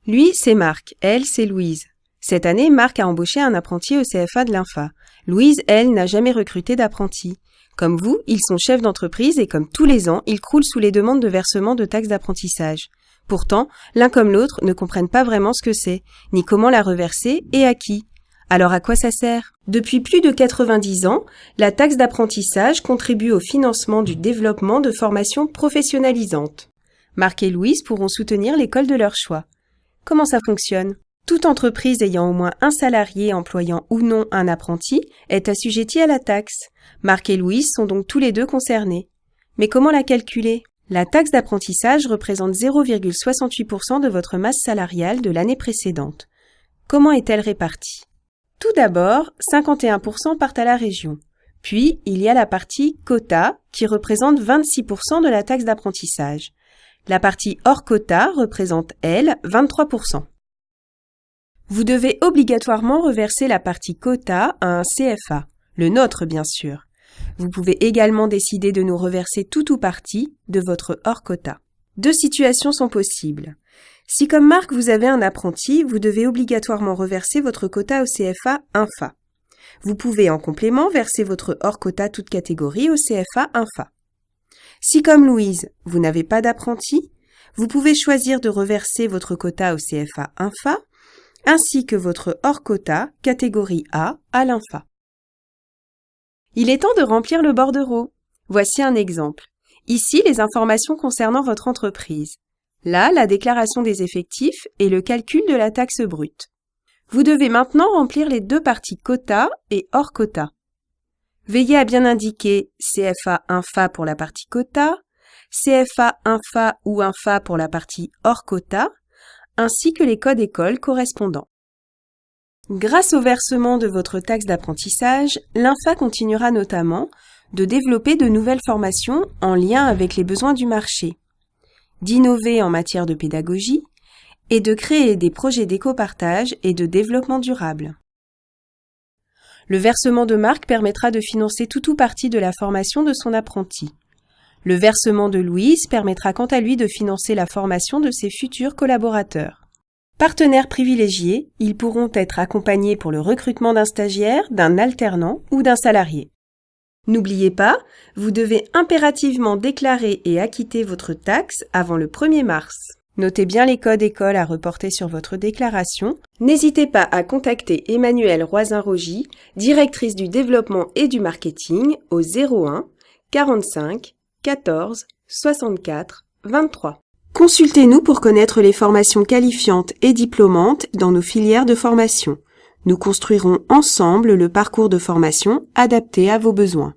Lui, c'est Marc. Elle, c'est Louise. Cette année, Marc a embauché un apprenti au CFA de l'INFA. Louise, elle, n'a jamais recruté d'apprenti. Comme vous, ils sont chefs d'entreprise et comme tous les ans, ils croulent sous les demandes de versement de taxes d'apprentissage. Pourtant, l'un comme l'autre ne comprennent pas vraiment ce que c'est, ni comment la reverser et à qui. Alors à quoi ça sert? Depuis plus de 90 ans, la taxe d'apprentissage contribue au financement du développement de formations professionnalisantes. Marc et Louise pourront soutenir l'école de leur choix. Comment ça fonctionne? Toute entreprise ayant au moins un salarié employant ou non un apprenti est assujettie à la taxe. Marc et Louise sont donc tous les deux concernés. Mais comment la calculer? La taxe d'apprentissage représente 0,68% de votre masse salariale de l'année précédente. Comment est-elle répartie? Tout d'abord, 51% partent à la région. Puis, il y a la partie quota qui représente 26% de la taxe d'apprentissage. La partie hors quota représente, elle, 23%. Vous devez obligatoirement reverser la partie quota à un CFA, le nôtre bien sûr. Vous pouvez également décider de nous reverser tout ou partie de votre hors quota. Deux situations sont possibles. Si comme Marc vous avez un apprenti, vous devez obligatoirement reverser votre quota au CFA INFA. Vous pouvez en complément verser votre hors quota toute catégorie au CFA INFA. Si comme Louise, vous n'avez pas d'apprenti, vous pouvez choisir de reverser votre quota au CFA INFA ainsi que votre hors quota catégorie A à l'INFA. Il est temps de remplir le bordereau. Voici un exemple. Ici, les informations concernant votre entreprise. Là, la déclaration des effectifs et le calcul de la taxe brute. Vous devez maintenant remplir les deux parties quota et hors quota. Veillez à bien indiquer CFA INFA pour la partie quota, CFA INFA ou INFA pour la partie hors quota, ainsi que les codes écoles correspondants. Grâce au versement de votre taxe d'apprentissage, l'INFA continuera notamment de développer de nouvelles formations en lien avec les besoins du marché, d'innover en matière de pédagogie et de créer des projets d'éco-partage et de développement durable. Le versement de Marc permettra de financer tout ou partie de la formation de son apprenti. Le versement de Louise permettra quant à lui de financer la formation de ses futurs collaborateurs. Partenaires privilégiés, ils pourront être accompagnés pour le recrutement d'un stagiaire, d'un alternant ou d'un salarié. N'oubliez pas, vous devez impérativement déclarer et acquitter votre taxe avant le 1er mars. Notez bien les codes écoles à reporter sur votre déclaration. N'hésitez pas à contacter Emmanuelle Roisin-Rogy, directrice du développement et du marketing, au 01 45 14 64 23. Consultez-nous pour connaître les formations qualifiantes et diplômantes dans nos filières de formation. Nous construirons ensemble le parcours de formation adapté à vos besoins.